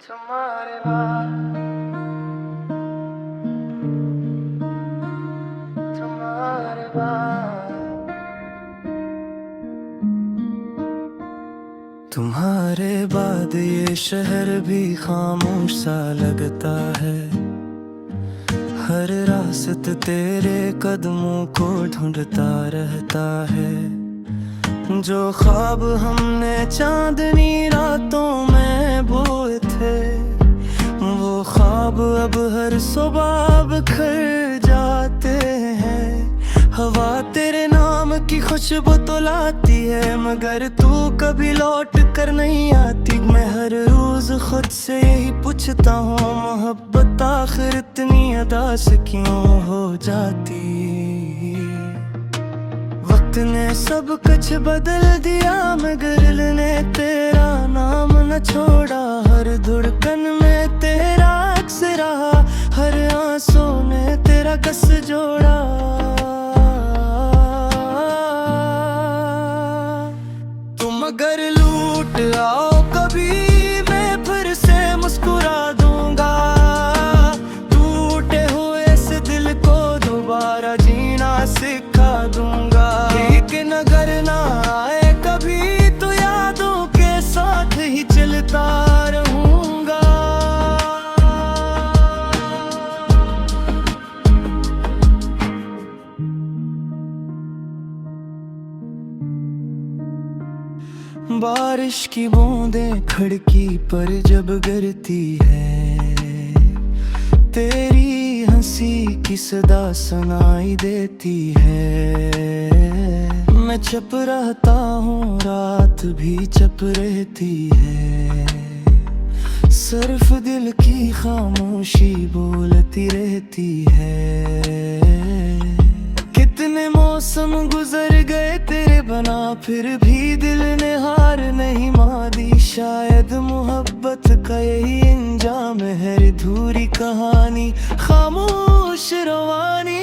तुम्हारे बाद तुम्हारे बाद तुम्हारे बाद ये शहर भी खामोश सा लगता है। हर रास्ते तेरे कदमों को ढूंढता रहता है। जो ख्वाब हमने चांदनी रातों में बोए थे, वो ख्वाब अब हर सुबह बिखर जाते हैं। हवा तेरे नाम की खुशबू तो लाती है, मगर तू कभी लौट कर नहीं आती। मैं हर रोज खुद से यही पूछता हूँ, मोहब्बत आखिर इतनी अदास क्यों हो जाती। वक्त ने सब कुछ बदल दिया, मगर दिल ने तेरा नाम न छोड़ा। हर धड़कन में तेरा अक्स रहा, हर आंसू ने तेरा कस जोड़ा। तुम अगर लूट आओ कभी, मैं फिर से मुस्कुरा दूंगा। टूटे हुए इस दिल को दोबारा जीना सिखा दूंगा। लेकिन अगर ना आए कभी, तो यादों के साथ ही चलता रहूंगा। बारिश की बूंदें खिड़की पर जब गिरती है, तेरी हंसी की सदा सुनाई देती है। मैं चुप रहता हूँ, रात भी चुप रहती है। सिर्फ दिल की खामोशी बोलती रहती है। कितने मौसम गुजर गए तेरे बना, फिर भी दिल ने हार नहीं मानी। शायद मोहब्बत का यही अंजाम है, अधूरी कहानी खामोश रवानी।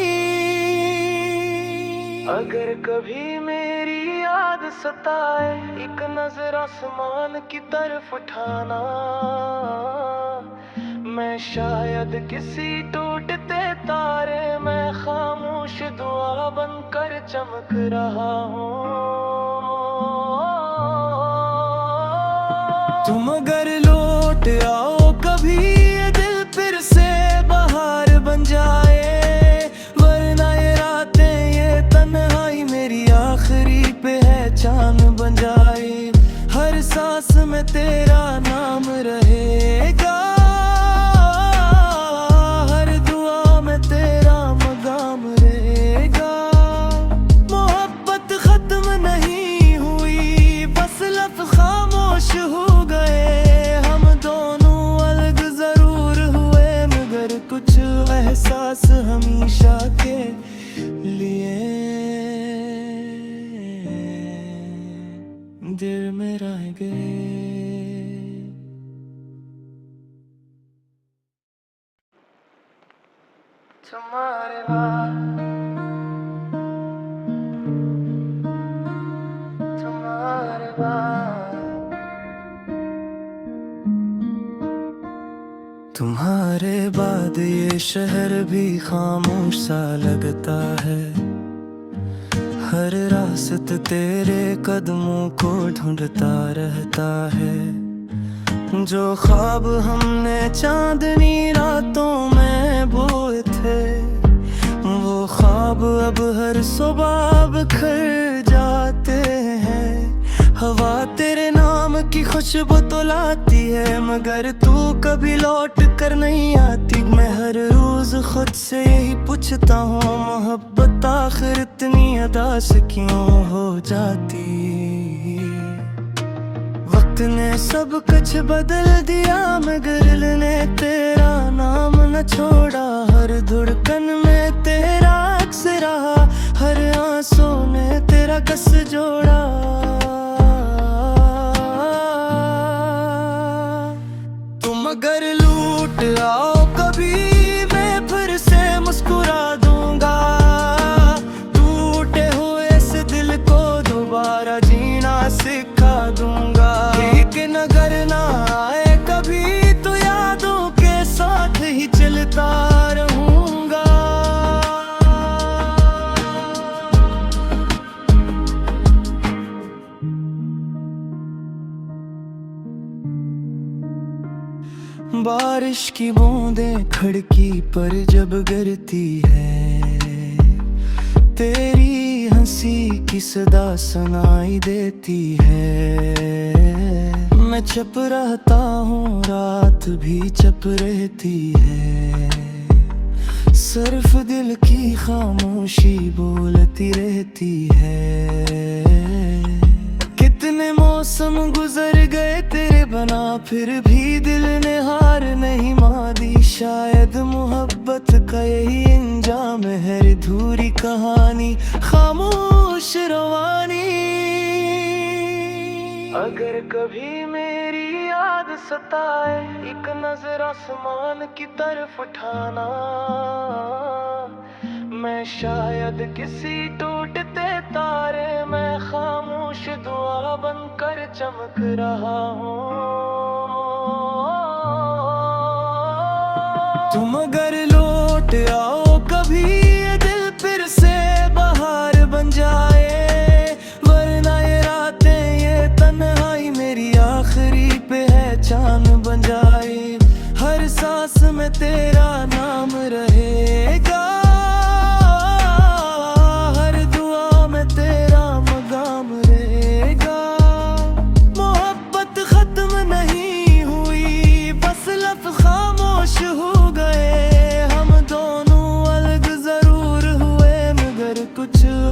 अगर कभी मेरी याद सताए, एक नजर आसमान की तरफ उठाना। मैं शायद किसी टूटते तारे में खामोश दुआ बनकर चमक रहा हूँ। तुम अगर लौट आओ कभी, ये दिल फिर से बाहर बन जाए। वरना ये रातें, ये तन्हाई मेरी आखिरी पहचान बन जाए। हर सांस में तेरा नाम रहेगा, हर दुआ में तेरा मकाम रहेगा। मोहब्बत खत्म नहीं हुई, बस लफ्ज़ खामोश हो गए। हम दोनों अलग जरूर हुए, मगर कुछ एहसास हमेशा के लिए दिल में रह गए। तुम्हारे बाद तुम्हारे बाद तुम्हारे बाद ये शहर भी खामोश सा लगता है। हर रास्ते तेरे कदमों को ढूंढता रहता है। जो ख्वाब हमने चांदनी रातों में बोए थे, वो ख्वाब अब हर सुबह बिखर जाते हैं। हवा तेरे नाम की खुशबू तो लाती है, मगर तू कभी लौट कर नहीं आती। मैं हर रोज खुद से यही पूछता हूँ, मोहब्बत आखिर इतनी अदास क्यों हो जाती। वक्त ने सब कुछ बदल दिया, मगर दिल ने तेरा नाम न छोड़ा। हर धड़कन में तेरा अक्स रहा, हर आंसू ने तेरा कस जोड़ा। तुम अगर लूट आओ कभी, मैं फिर से मुस्कुरा दूंगा। टूटे हुए इस दिल को दोबारा जीना सिखा दूंगा। लेकिन अगर ना आए कभी, तो बारिश की बूंदें खिड़की पर जब गिरती है, तेरी हंसी की सदा सुनाई देती है। मैं चुप रहता हूँ, रात भी चुप रहती है, सिर्फ दिल की खामोशी बोलती रहती है। कितने मौसम गुजर गए तेरे बना, फिर भी दिल ने हार नहीं मानी। शायद मोहब्बत का यही अंजाम है, अधूरी कहानी खामोश रवानी। अगर कभी मेरी याद सताए, एक नजर आसमान की तरफ उठाना। मैं शायद किसी टूटते तारे में खामोश दुआ बनकर चमक रहा हूँ। तुम अगर लौट आओ कभी, ये दिल फिर से बहार बन जाए। वरना ये रातें, ये तन्हाई मेरी आखिरी पहचान बन जाए। हर सांस में तेरा नाम रहेगा,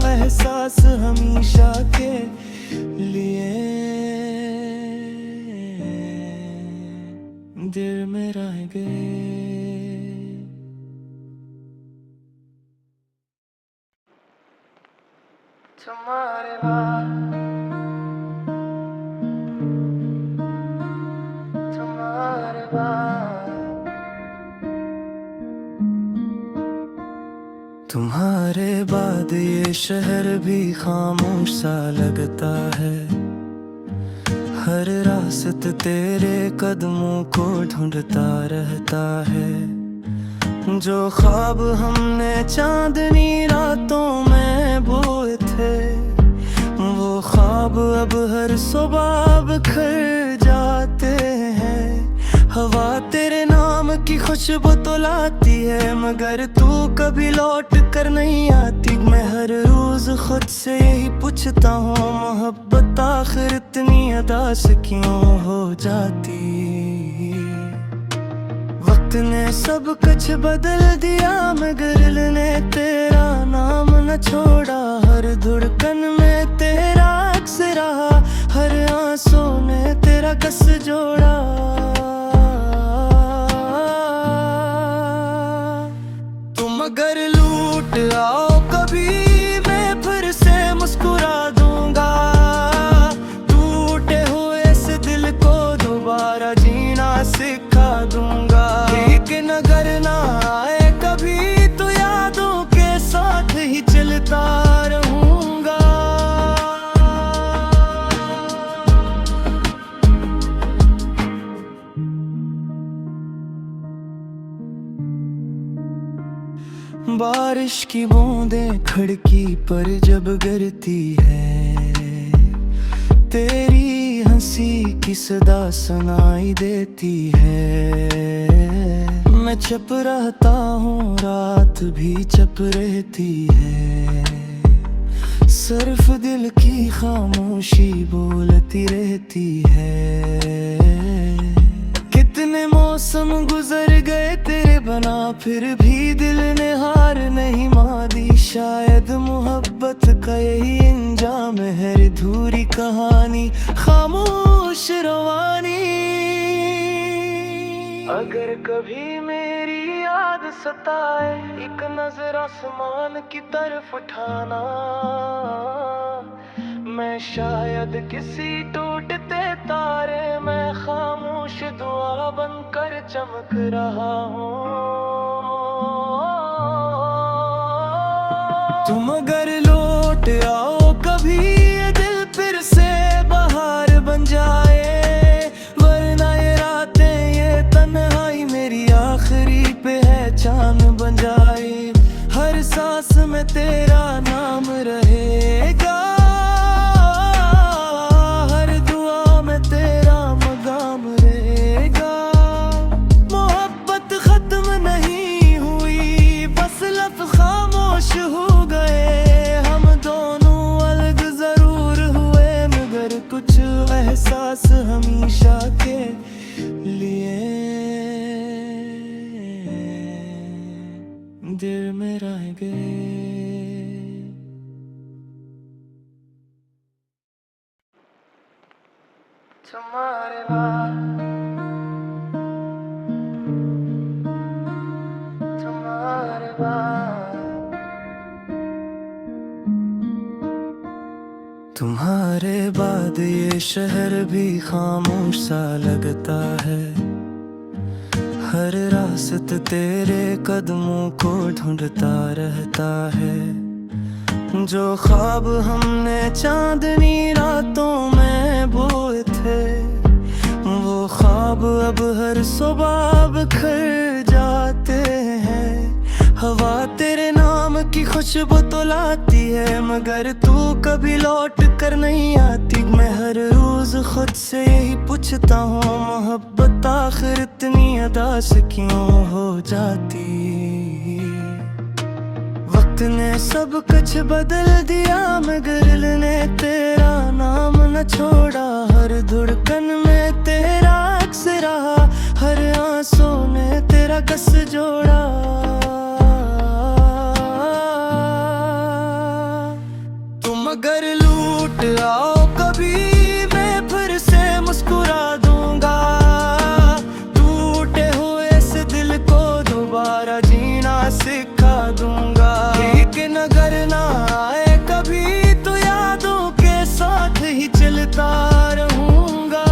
एहसास हमेशा के लिए दिल में रह गए। तुम्हारे बाद, तुम्हारे बाद, तुम्हारे बाद ये शहर भी खामोश सा लगता है। हर रास्ता तेरे कदमों को ढूंढता रहता है। जो ख्वाब हमने चांदनी रातों में बोए थे, वो ख्वाब अब हर सुबह बिखर जाते हैं। हवा तेरे नाम की खुशबू तो लाती है, मगर तू कभी लौट कर नहीं आती। मैं हर रोज खुद से यही पूछता हूँ, मोहब्बत आखिर इतनी अदास क्यों हो जाती। वक्त ने सब कुछ बदल दिया, मगर दिल ने तेरा नाम न छोड़ा। हर धड़कन में तेरा अक्स रहा, हर आंसू ने तेरा कस जोड़ा। अगर लूट आओ कभी, मैं फिर से मुस्कुरा दूंगा। टूटे हुए इस दिल को दोबारा जीना सिखा दूंगा। लेकिन अगर ना आए कभी, तो यादों के साथ ही चलता रहूंगा। बारिश की बूंदें खिड़की पर जब गिरती है, तेरी हंसी की सदा सुनाई देती है। मैं चुप रहता हूँ, रात भी चुप रहती है, सिर्फ दिल की खामोशी बोलती रहती है। कितने मौसम गुजर गए तेरे बना, फिर भी दिल ने हार नहीं मानी। शायद मोहब्बत का यही अंजाम है, अधूरी कहानी खामोश रवानी। अगर कभी मेरी याद सताए, एक नजर आसमान की तरफ उठाना। मैं शायद किसी टूटते तारे में खामोश दुआ बनकर चमक रहा हूँ। तुम अगर लौट आओ कभी, ये दिल फिर से बहार बन जाए। वरना ये रातें, ये तन्हाई मेरी आखिरी पहचान बन जाए। हर सांस में तेरा नाम रहेगा, हर दुआ में तेरा मकाम रहेगा। ये शहर भी खामोश सा लगता है। हर रास्ते तेरे कदमों को ढूंढता रहता है। जो ख्वाब हमने चांदनी रातों में बोए थे, वो ख्वाब अब हर सुबह बिखर जाते हैं। हवा तेरे नाम की खुशबू तो लाती है, मगर तू कभी लौट कर नहीं आती। मैं हर रोज खुद से यही पूछता हूँ, मोहब्बत आखिर इतनी अदा से क्यों हो जाती। वक्त ने सब कुछ बदल दिया, मगर दिल ने तेरा नाम न छोड़ा। हर धड़कन में तेरा अक्स रहा, हर आंसू ने तेरा कस जोड़ा। तुम अगर लूट आओ कभी, मैं फिर से मुस्कुरा दूंगा। टूटे हुए इस दिल को दोबारा जीना सिखा दूंगा। लेकिन अगर ना आए कभी, तो यादों के साथ ही चलता रहूंगा।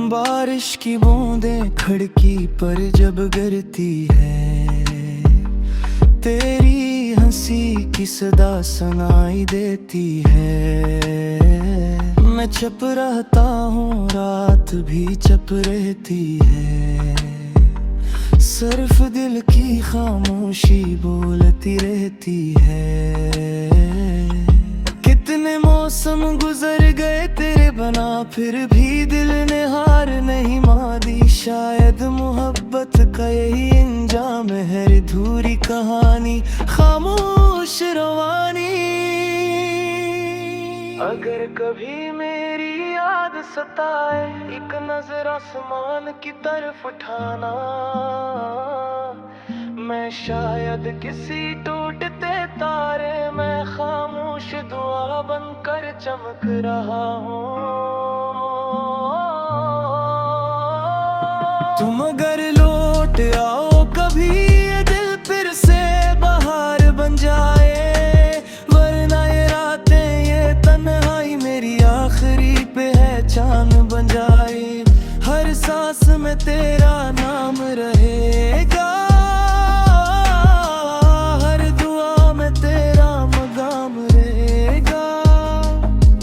बारिश की बूंदें खिड़की पर जब गिरती है, तेरी हंसी की सदा सुनाई देती है। मैं चुप रहता हूँ, रात भी चुप रहती है। सिर्फ दिल की खामोशी बोलती रहती है। कितने मौसम गुजर गए तेरे बना, फिर भी दिल ने हार नहीं मानी। शायद मोहब्बत का यही अंजाम है, अधूरी कहानी खामोश रवानी। अगर कभी मेरी याद सताए, एक नजर आसमान की तरफ उठाना। मैं शायद किसी टूटते तारे में खामोश दुआ बनकर चमक रहा हूँ। तुम अगर लौट आओ कभी, ये दिल फिर से बाहर बन जाए। वरना ये रातें, ये तन्हाई मेरी आखिरी पहचान बन जाए। हर सांस में तेरा नाम रहेगा, हर दुआ में तेरा मकाम रहेगा।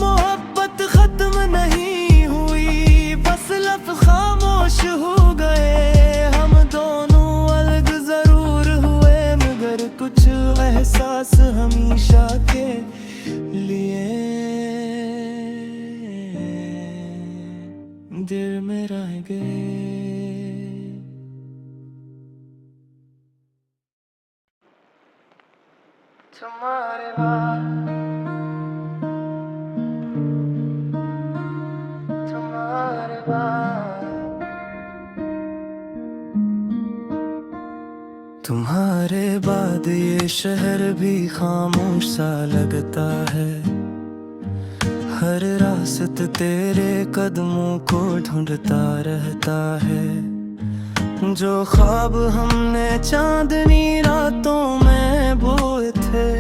मोहब्बत खत्म नहीं हुई, बस लफ्ज़ खामोश हो गए। हम दोनों अलग जरूर हुए, मगर कुछ एहसास हमेशा के लिए दिल में रह गए। तुम्हारे बाद, तुम्हारे बाद, तुम्हारे बाद ये शहर भी खामोश सा लगता है। हर रास्ते तेरे कदमों को ढूंढता रहता है। जो ख्वाब हमने चांदनी रातों में बोए थे,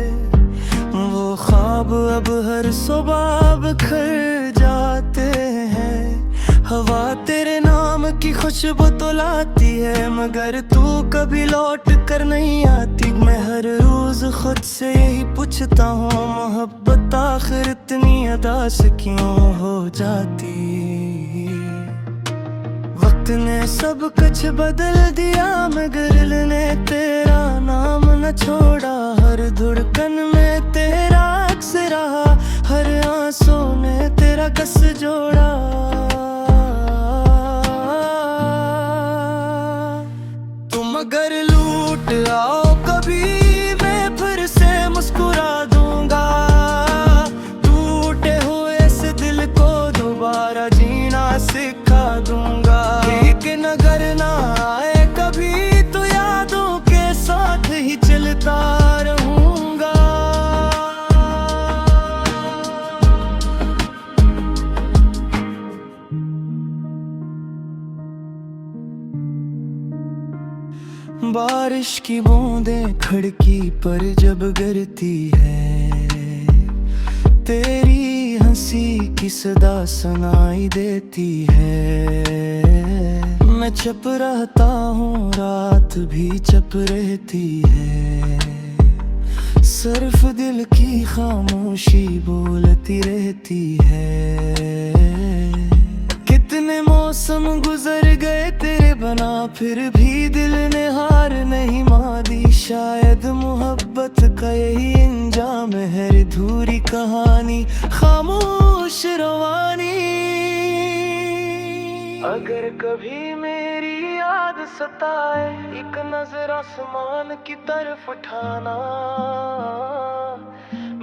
वो ख्वाब अब हर सुबह बिखर जाते हैं। हवा तेरे नाम की खुशबू तो लाती है, मगर तू कभी लौट कर नहीं आती। मैं हर रोज खुद से यही पूछता हूँ, मोहब्बत आखिर इतनी अदा से क्यों हो जाती। वक्त ने सब कुछ बदल दिया, मगर दिल ने तेरा नाम न छोड़ा। हर धड़कन में तेरा अक्स रहा, हर आंसू ने तेरा कस जोड़ा। तुम अगर लूट आओ कभी, मैं फिर से मुस्कुरा दूंगा। टूटे हुए इस दिल को दोबारा जीना सिखा दूंगा। लेकिन अगर ना आए कभी, तो यादों के साथ ही चलता रहूंगा। की बूंदें खिड़की पर जब गिरती है, तेरी हंसी की सदा सुनाई देती है। मैं चुप रहता हूँ, रात भी चुप रहती है, सिर्फ दिल की खामोशी बोलती रहती है। कितने मौसम गुजर गए तेरे बना, फिर भी दिल ने हार नहीं मानी। शायद मोहब्बत का यही अंजाम है, अधूरी कहानी खामोश रवानी। अगर कभी मेरी याद सताए, एक नजर आसमान की तरफ उठाना।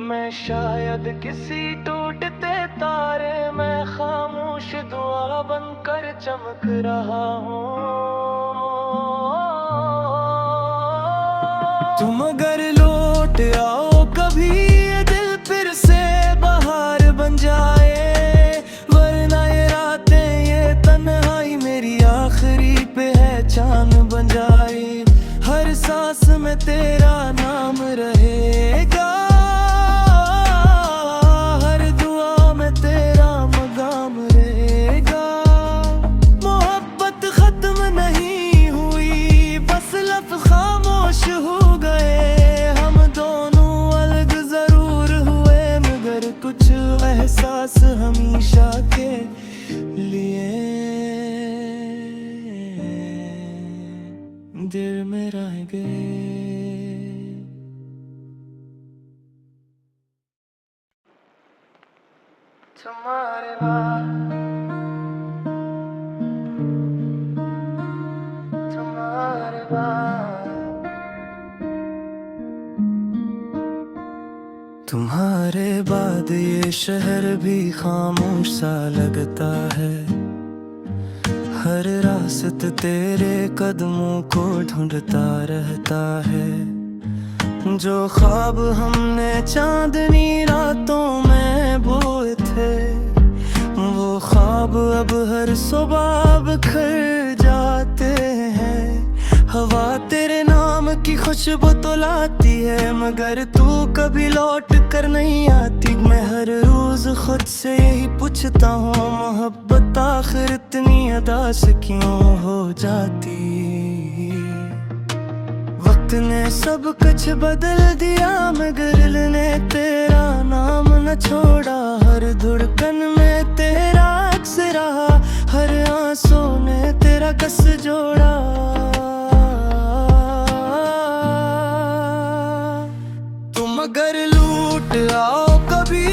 मैं शायद किसी टूटते तारे में खामोश दुआ बनकर चमक रहा हूँ। तुम अगर लौट आओ कभी, ये दिल फिर से बहार बन जाए। वरना ये रातें, ये तन्हाई मेरी आखिरी पहचान बन जाए। हर सांस में तेरा नाम रहेगा, हर दुआ में तेरा मकाम रहेगा। मोहब्बत खत्म नहीं हुई, बस लफ्ज़ खामोश हो गए। हम दोनों अलग जरूर हुए, मगर कुछ एहसास हमेशा के लिए दिल में रह गए। तुम्हारे बाद, तुम्हारे बाद, तुम्हारे बाद ये शहर भी खामोश सा लगता है। हर रास्ता तेरे कदमों को ढूंढता रहता है। जो ख्वाब हमने चांदनी रातों में बोए थे, वो ख्वाब अब हर सुबह बिखर जाते हैं। हवा तेरे नाम की खुशबू तो लाती है, मगर तू कभी लौट कर नहीं आती। मैं हर रोज खुद से यही पूछता हूँ, मोहब्बत आखिर इतनी अदास क्यों हो जाती। वक्त ने सब कुछ बदल दिया, मगर दिल ने तेरा नाम न छोड़ा। हर धड़कन में तेरा अक्स रहा, हर आंसू ने तेरा कस जोड़ा। तुम अगर लूट आओ कभी,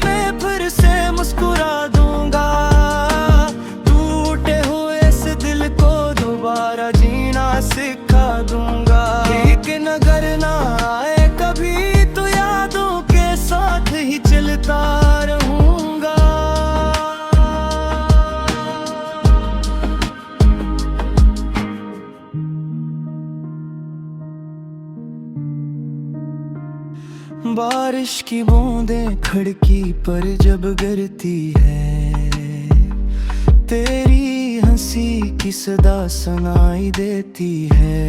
मैं फिर से मुस्कुरा दूंगा। टूटे हुए इस दिल को दोबारा जीना सिखा दूंगा। लेकिन अगर ना आए कभी, तो यादों के साथ ही चलता रहूंगा। बारिश की बूंदें खिड़की पर जब गिरती है, तेरी हंसी की सदा सुनाई देती है।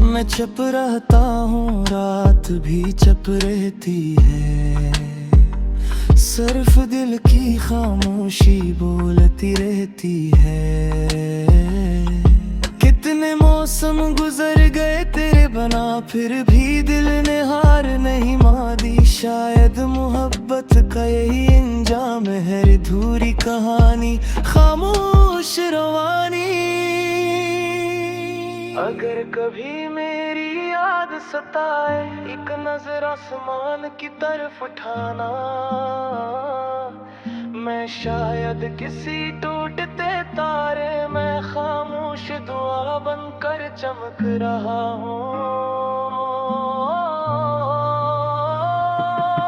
मैं चुप रहता हूँ, रात भी चुप रहती है, सिर्फ दिल की खामोशी बोलती रहती है। कितने मौसम गुजर गए तेरे बना, फिर भी दिल ने हार नहीं मानी। शायद मोहब्बत का यही अंजाम है, अधूरी कहानी खामोश रवानी। अगर कभी मेरी याद सताए, एक नजर आसमान की तरफ उठाना। मैं शायद किसी टूटते तारे में खामोश दुआ बनकर चमक रहा हूँ।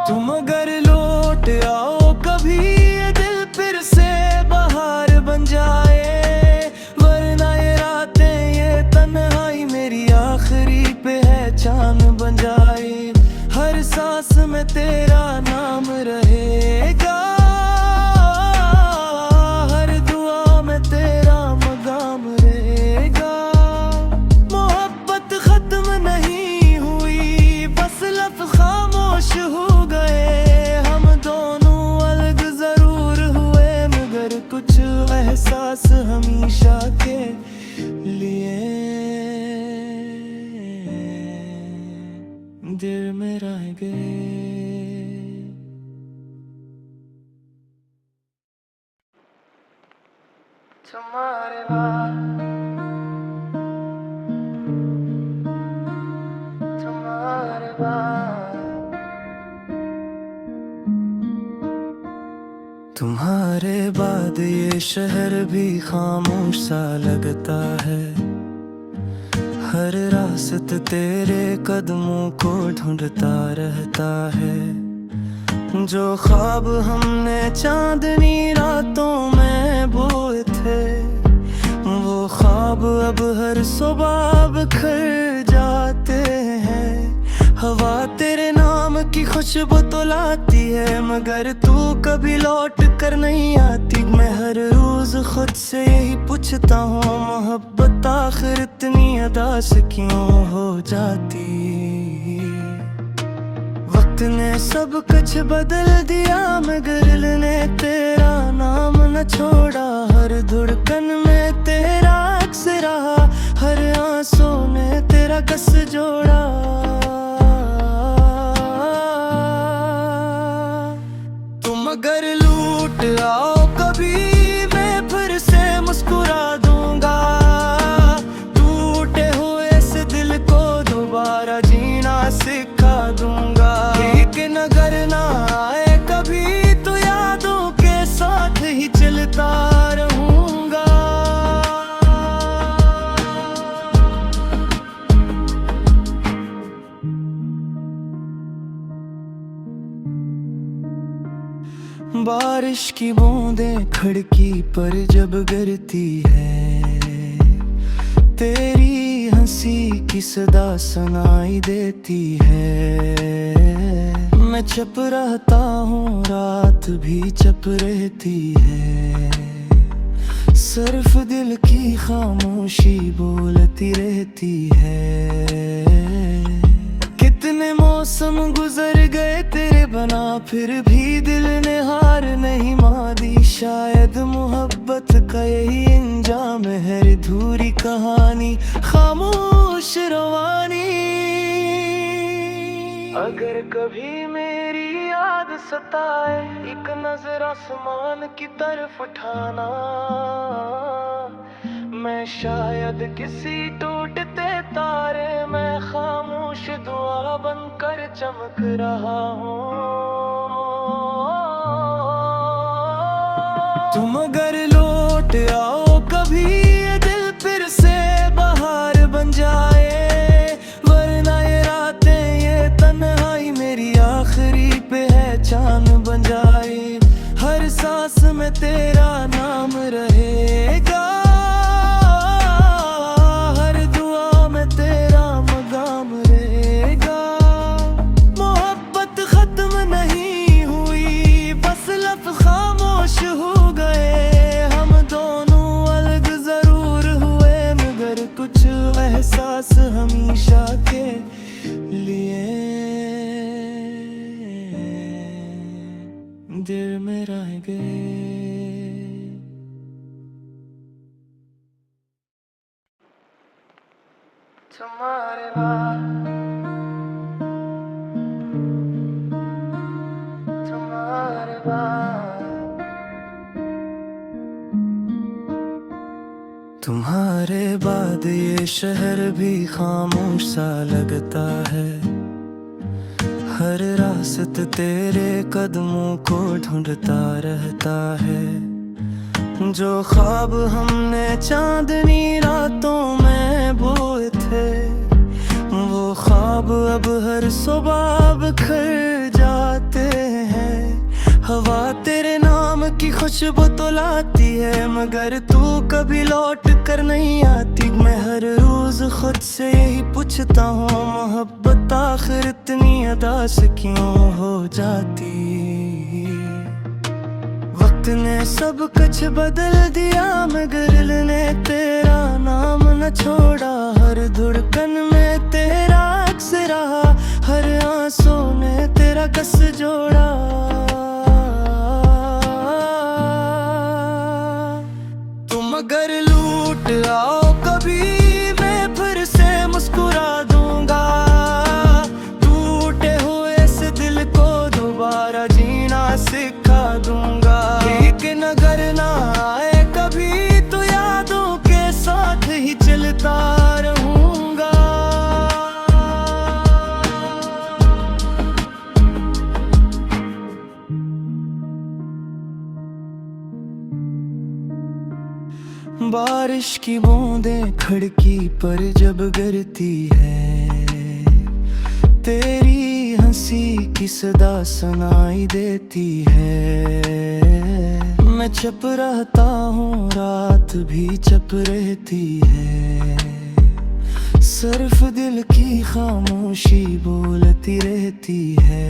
तुम अगर लौट आओ कभी, ये दिल फिर से बहार बन जाए। वरना ये रातें, ये तन्हाई मेरी आखिरी पहचान बन जाए। हर सांस में तेरा नाम रहेगा, हर दुआ में तेरा मकाम रहेगा। मोहब्बत दिल में रह गए। तुम्हारे बाद तुम्हारे बाद तुम्हारे बाद ये शहर भी खामोश सा लगता है। हर रास्ते तेरे कदमों को ढूंढता रहता है। जो ख्वाब हमने चांदनी रातों में बोए थे, वो ख्वाब अब हर सुबह बिखर जाते हैं। हवा तेरे नाम की खुशबू तो लाती है, मगर तू कभी लौट कर नहीं आती। मैं हर रोज खुद से यही पूछता हूँ, मोहब्बत आखिर इतनी अदास क्यों हो जाती। वक्त ने सब कुछ बदल दिया, मगर दिल ने तेरा नाम न छोड़ा। हर धड़कन में तेरा अक्स रहा, हर आंसू ने तेरा कस जोड़ा। तुम अगर लूट आओ कभी, मैं फिर से मुस्कुरा दूंगा। टूटे हुए इस दिल को दोबारा जीना सिखा दूंगा। लेकिन अगर ना आए कभी, तो यादों के साथ ही चलता रहूंगा। बारिश की बूंदें खिड़की पर जब गिरती है, तेरी हंसी की सदा सुनाई देती है। मैं चुप रहता हूँ, रात भी चुप रहती है। सिर्फ दिल की खामोशी बोलती रहती है। कितने मौसम गुजर गए तेरे बना, फिर भी दिल ने हार नहीं मानी। शायद मोहब्बत का यही अंजाम है, अधूरी कहानी खामोश रवानी। अगर कभी मेरी याद सताए, एक नजर आसमान की तरफ उठाना। मैं शायद किसी टूटते तारे में खामोश दुआ बनकर चमक रहा हूँ। तुम अगर लौट आओ कभी, ये दिल फिर से बाहर बन जाए। वरना ये रातें, ये तन्हाई मेरी आखिरी पहचान बन जाए। हर सांस में तेरा नाम रहेगा, एहसास हमेशा के लिए दिल में रह गए। तुम्हारे बाद तुम्हारे बाद तुम्हारे बाद ये शहर भी खामोश सा लगता है। हर रास्ते तेरे कदमों को ढूंढता रहता है। जो ख्वाब हमने चांदनी रातों में बोए थे, वो ख्वाब अब हर सुबह बिखर जाते हैं। हवा तेरे नाम की खुशबू तो लाती है, मगर तू कभी लौट कर नहीं आती। मैं हर रोज खुद से यही पूछता हूँ, मोहब्बत आखिर इतनी अदास क्यों हो जाती। वक्त ने सब कुछ बदल दिया, मगर दिल ने तेरा नाम न छोड़ा। हर धड़कन में तेरा अक्स रहा, हर आंसू ने तेरा कस जोड़ा। तुम अगर लूट आओ कभी, मैं फिर से मुस्कुरा दूंगा। तू बारिश की बूंदें खिड़की पर जब गिरती है, तेरी हंसी की सदा सुनाई देती है। मैं चुप रहता हूँ, रात भी चुप रहती है, सिर्फ दिल की खामोशी बोलती रहती है।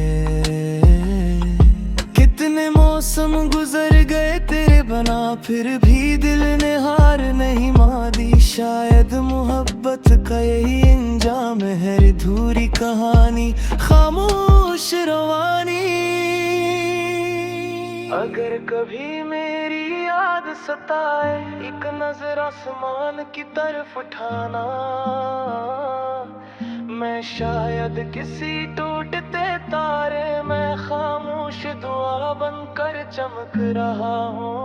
कितने मौसम गुजर गए तेरे बना, फिर भी दिल ने हार नहीं मानी। शायद मोहब्बत का यही अंजाम है, अधूरी कहानी खामोश रवानी। अगर कभी मेरी याद सताए, एक नजर आसमान की तरफ उठाना। मैं शायद किसी टूटते तारे में खामोश दुआ बनकर चमक रहा हूँ।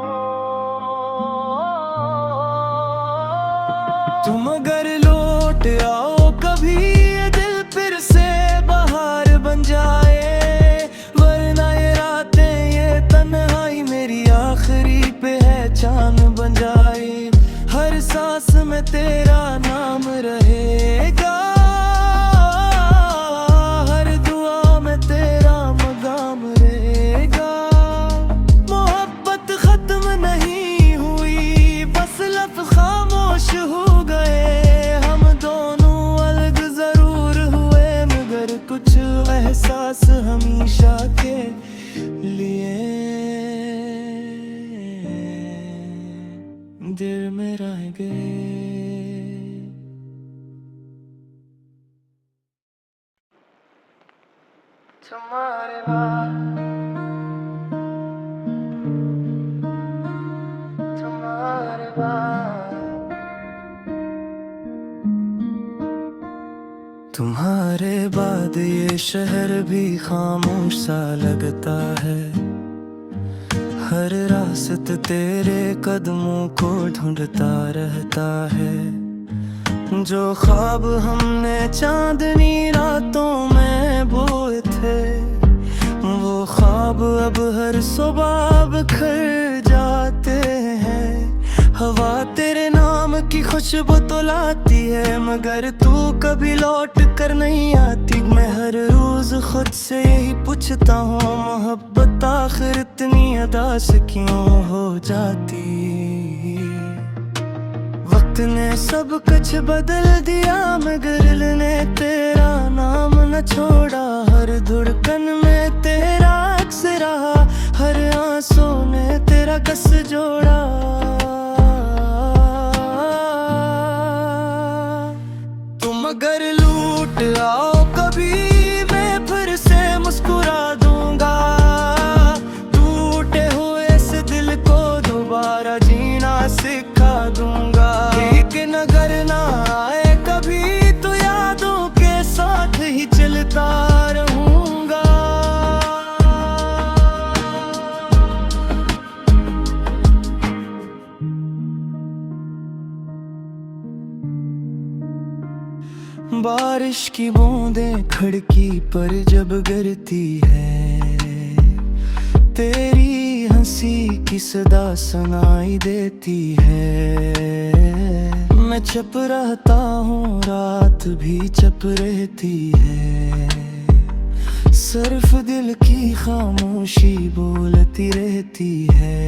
तुम अगर लौट आओ कभी, ये दिल फिर से बहार बन जाए। वरना ये रातें, ये तन्हाई मेरी आखिरी पहचान बन जाए। हर सांस में तेरा नाम रहेगा, हर दुआ में तेरा मकाम रहेगा। मोहब्बत खत्म नहीं हुई, बस लफ्ज़ खामोश हो गए। हम दोनों अलग जरूर हुए, मगर कुछ एहसास हमेशा के लिए दिल में रह गए। तुम्हारे बाद, तुम्हारे बाद, तुम्हारे बाद ये शहर भी खामोश सा लगता है। हर रास्ता तेरे कदमों को ढूंढता रहता है। जो ख्वाब हमने चांदनी रातों में बोए थे, वो ख्वाब अब हर सुबह बिखर जाते हैं। हवा तेरे नाम की खुशबू तो लाती है, मगर तू कभी लौट कर नहीं आती। मैं हर रोज खुद से यही पूछता हूँ, मोहब्बत आखिर इतनी अदास क्यों हो जाती। वक्त ने सब कुछ बदल दिया, मगर दिल ने तेरा नाम न छोड़ा। हर धड़कन में तेरा अक्स रहा, हर आंसू ने तेरा कस जोड़ा। तुम अगर लूट आओ कभी, मैं फिर से मुस्कुरा दूंगा। टूटे हुए इस दिल को दोबारा जीना सिखा दूंगा। लेकिन अगर ना आए कभी, तो यादों के साथ ही चलता रहूंगा। बारिश की बूंदें खिड़की पर जब गिरती है, तेरी हंसी की सदा सुनाई देती है। मैं चुप रहता हूँ, रात भी चुप रहती है, सिर्फ दिल की खामोशी बोलती रहती है।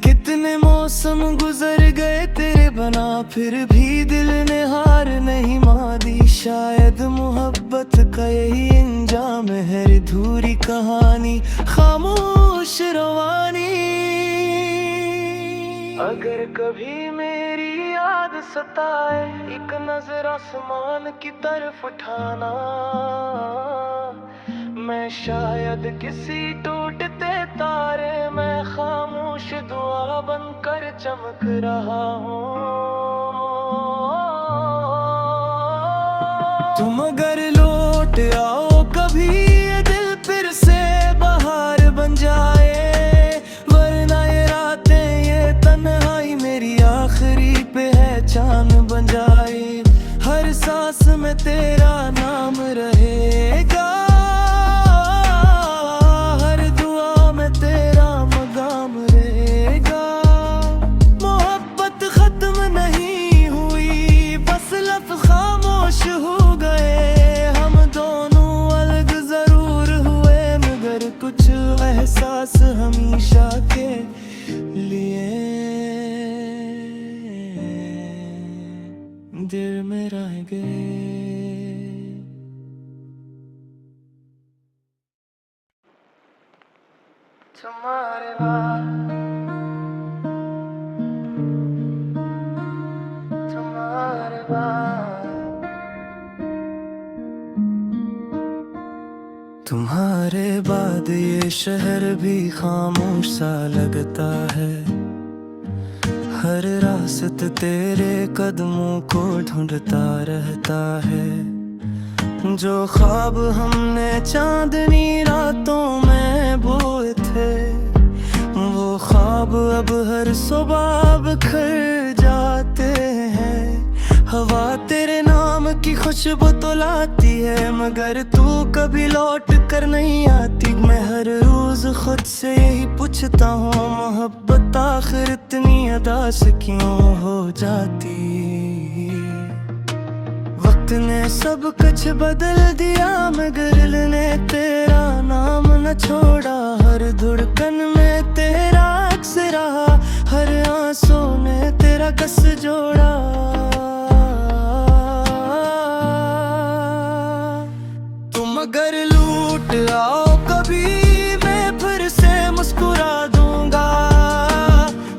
कितने मौसम गुजर गए तेरे बना, फिर भी दिल ने हार नहीं मानी। शायद मोहब्बत का यही अंजाम है, अधूरी कहानी खामोश रवानी। अगर कभी मेरी याद सताए, एक नजर आसमान की तरफ उठाना। मैं शायद किसी टूटते तारे में खामोश दुआ बनकर चमक रहा हूँ। तुम अगर लौट आओ कभी, ये दिल फिर से बहार बन जाए। वरना ये रातें, ये तन्हाई मेरी आखिरी पहचान बन जाए। हर सांस में तेरा नाम रहेगा, हर दुआ में तेरा मकाम रहेगा। मोहब्बत तुम्हारे बाद तुम्हारे बाद तुम्हारे बाद ये शहर भी खामोश सा लगता है। हर रास्ते तेरे कदमों को ढूंढता रहता है। जो ख्वाब हमने चांदनी रातों में बोए थे, वो ख्वाब अब हर सुबह बिखर जाते हैं। हवा तेरे नाम की खुशबू तो लाती है, मगर तू कभी लौट कर नहीं आती। मैं हर रोज खुद से यही पूछता हूँ, मोहब्बत आखिर इतनी अदास क्यों हो जाती। वक्त ने सब कुछ बदल दिया, मगर दिल ने तेरा नाम न छोड़ा। हर धड़कन में तेरा अक्स रहा, हर आंसू ने तेरा कस जोड़ा। तुम अगर लूट आओ कभी, मैं फिर से मुस्कुरा दूंगा।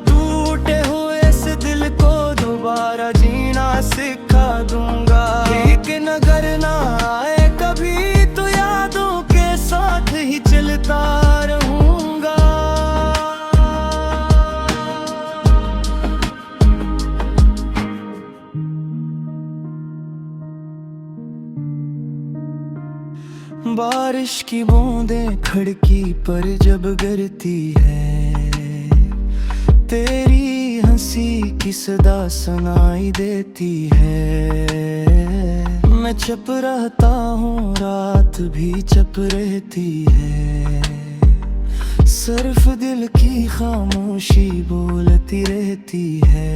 टूटे हुए इस दिल को दोबारा जीना सिखा दूंगा। लेकिन अगर ना आए कभी, तो यादों के साथ ही चलता रहूंगा। बारिश की बूंदें खिड़की पर जब गिरती है, तेरी हंसी की सदा सुनाई देती है। मैं चुप रहता हूँ, रात भी चुप रहती है। सिर्फ दिल की खामोशी बोलती रहती है।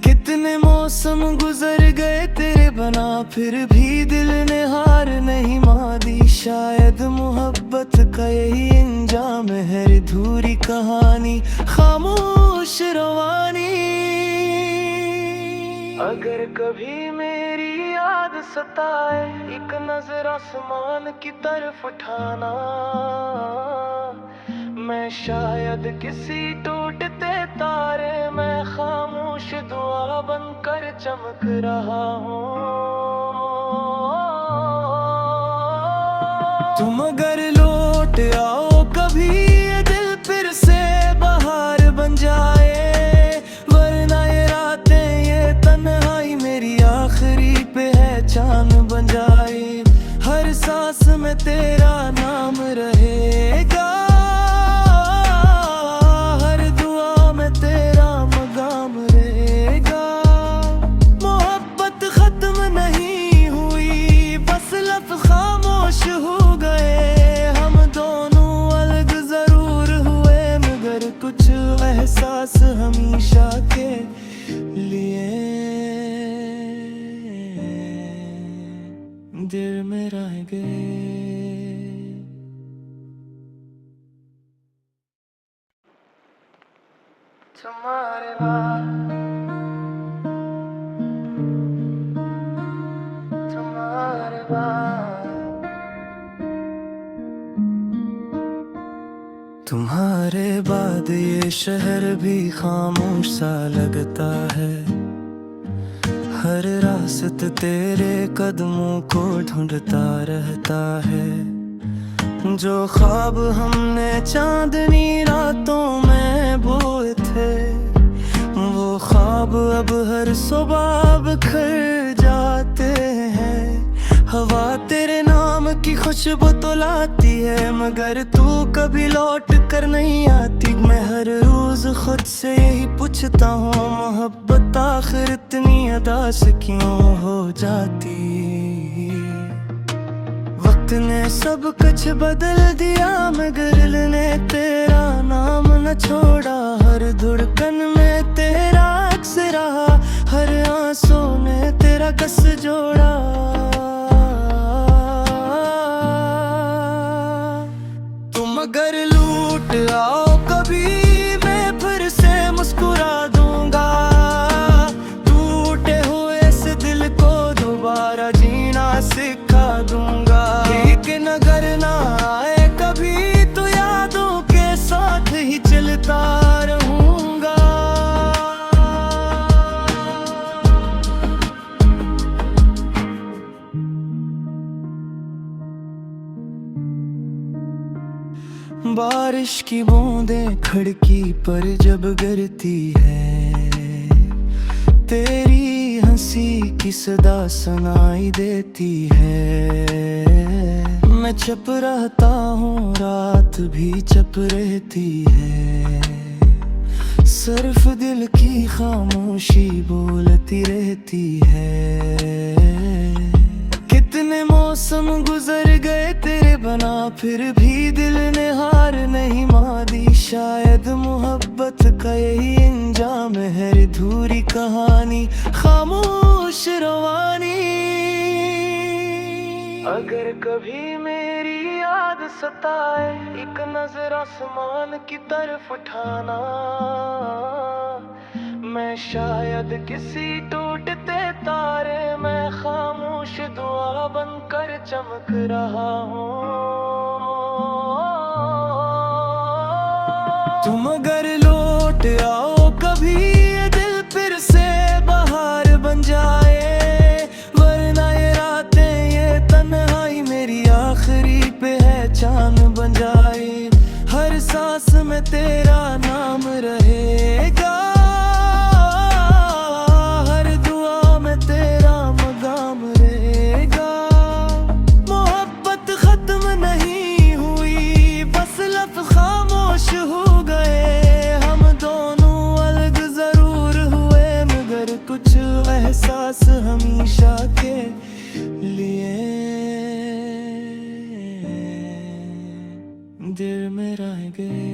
कितने मौसम गुजर गए तेरे बना, फिर भी दिल ने हार नहीं मानी। शायद मोहब्बत का यही अंजाम है, अधूरी कहानी खामोश रवानी। अगर कभी मेरी याद सताए, एक नजर आसमान की तरफ उठाना। मैं शायद किसी टूटते तारे में खामोश दुआ बनकर चमक रहा हूँ। तुम अगर लौट आओ कभी, ये दिल फिर से बाहर बन जाए। वरना ये रातें, ये तन्हाई मेरी आखिरी पहचान बन जाए। हर सांस में तेरा नाम रहेगा, हो गए हम दोनों अलग जरूर हुए, मगर कुछ एहसास हमेशा के लिए दिल में रह गए। तुम्हारे बाद तुम्हारे बाद तुम्हारे बाद ये शहर भी खामोश सा लगता है। हर रास्ते तेरे कदमों को ढूंढता रहता है। जो ख्वाब हमने चांदनी रातों में बोए थे, वो ख्वाब अब हर सुबह बिखर जाते हैं। हवा तेरे नाम की खुशबू तो लाती है, मगर तू कभी लौट कर नहीं आती। मैं हर रोज खुद से यही पूछता हूँ, मोहब्बत आखिर इतनी अदास क्यों हो जाती। वक्त ने सब कुछ बदल दिया, मगर दिल ने तेरा नाम न छोड़ा। हर धड़कन में तेरा अक्स रहा, हर आंसू ने तेरा कस जोड़ा। तुम अगर लूट आओ कभी, मैं फिर से मुस्कुरा दूंगा। टूटे हुए इस दिल सिखा दूंगा। लेकिन अगर ना आए कभी तो यादों के साथ ही चलता रहूंगा। बारिश की बूंदें खिड़की पर जब गिरती है, तेरी हंसी की सदा सुनाई देती है। मैं चुप रहता हूँ, रात भी चुप रहती है। सिर्फ दिल की खामोशी बोलती रहती है। कितने मौसम गुजर गए तेरे बना, फिर भी दिल ने हार नहीं मानी। शायद मोहब्बत का यही अंजाम है, अधूरी कहानी खामोश रवानी। अगर कभी मेरी याद सताए, एक नजर आसमान की तरफ उठाना। मैं शायद किसी टूटते तारे में खामोश दुआ बनकर चमक रहा हूँ। तुम अगर लौट आओ कभी, ये दिल फिर से बहार बन जाए। वरना ये रातें, ये तन्हाई मेरी आखिरी पहचान बन जाए। हर सांस में तेरा नाम रहेगा, हर दुआ में तेरा मकाम रहेगा। मोहब्बत खत्म नहीं हुई, बस लफ्ज़ खामोश हो गए। हम दोनों अलग जरूर हुए, मगर कुछ एहसास हमेशा के लिए दिल में रह गए।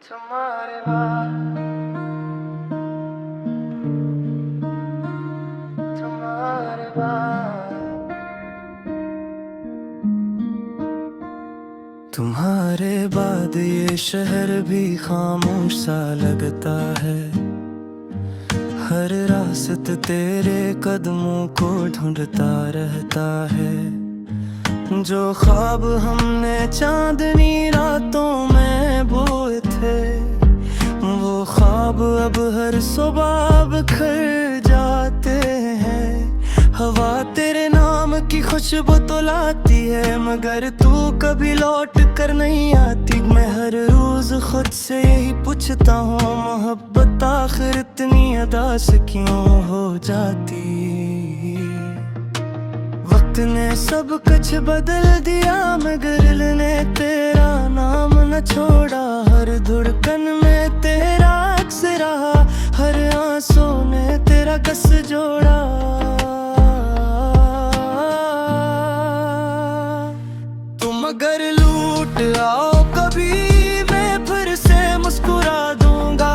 तुम्हारे बाद, तुम्हारे बाद, तुम्हारे बाद ये शहर भी खामोश सा लगता है। हर रास्ता तेरे कदमों को ढूंढता रहता है। जो ख्वाब हमने चांदनी रातों में बोए थे, वो ख्वाब अब हर सुबह बिखर जाते हैं। हवा तेरे नाम की खुशबू तो लाती है, मगर तू कभी लौट कर नहीं आती। मैं हर रोज खुद से यही पूछता हूँ, मोहब्बत आखिर इतनी अदास क्यों हो जाती। वक्त ने सब कुछ बदल दिया, मगर दिल ने तेरा नाम न छोड़ा। हर धड़कन में तेरा अक्स रहा, हर आंसू ने तेरा कस जोड़ा। तुम अगर लूट आओ कभी, मैं फिर से मुस्कुरा दूंगा।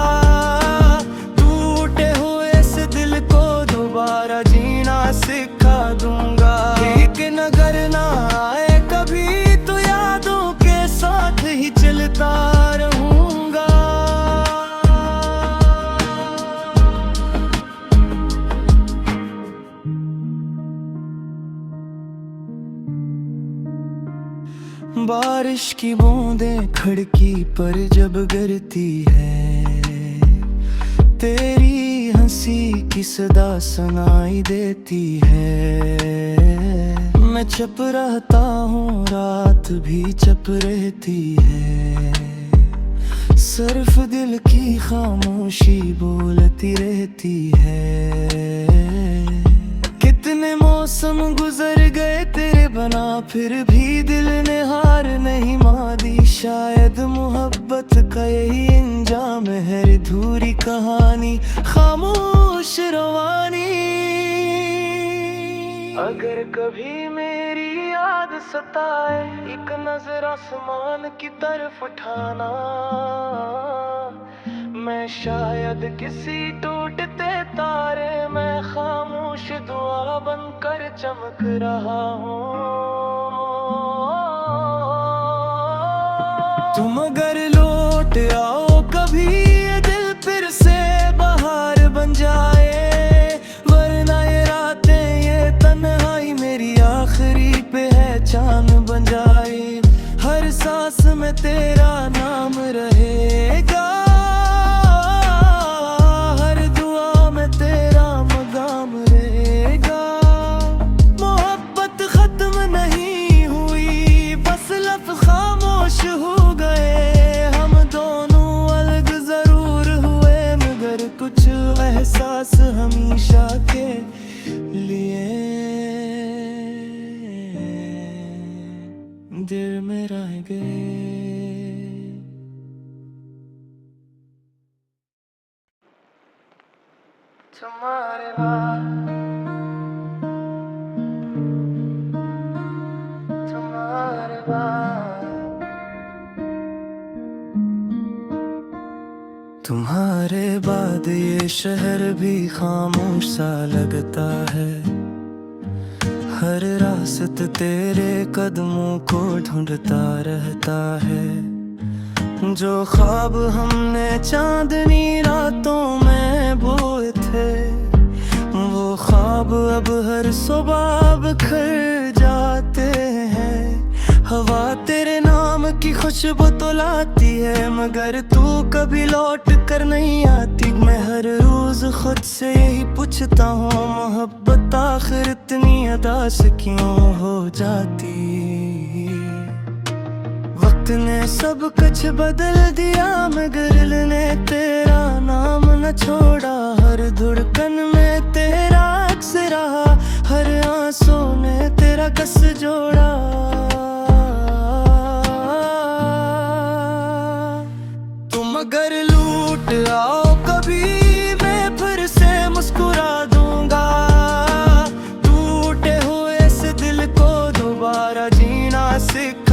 टूटे हुए इस दिल को दोबारा जीना सिखा दूंगा। लेकिन अगर ना आए कभी तो यादों के साथ ही चलता रहूंगा। बारिश की बूंदें खिड़की पर जब गिरती है, तेरी हंसी की सदा सुनाई देती है। मैं चुप रहता हूँ, रात भी चुप रहती है। सिर्फ दिल की खामोशी बोलती रहती है। कितने मौसम गुजर गए तेरे बना, फिर भी दिल ने हार नहीं मानी। शायद मोहब्बत का यही अंजाम है, अधूरी कहानी खामोश रवानी। अगर कभी मेरी याद सताए, एक नजर आसमान की तरफ उठाना। मैं शायद किसी टूटते तारे में खामोश दुआ बनकर चमक रहा हूँ। तुम अगर लौट आओ कभी, ये दिल फिर से तुम्हारे बाद तुम्हारे बाद तुम्हारे बाद ये शहर भी खामोश सा लगता है। हर रास्ते तेरे कदमों को ढूंढता रहता है। जो ख्वाब हमने चांदनी रातों में बोए थे, वो ख्वाब अब हर सुबह बिखर जाते हैं। हवा तेरे नाम की खुशबू तो लाती है, मगर तू कभी लौट कर नहीं आती। मैं हर रोज खुद से यही पूछता हूँ, मोहब्बत आखिर इतनी अदास क्यों हो जाती। वक्त ने सब कुछ बदल दिया, मगर दिल ने तेरा नाम न छोड़ा। हर धड़कन में तेरा अक्स रहा, हर आंसू ने तेरा कस जोड़ा। तुम अगर लूट आओ कभी, मैं फिर से मुस्कुरा दूंगा। टूटे हुए इस दिल को दोबारा जीना सीख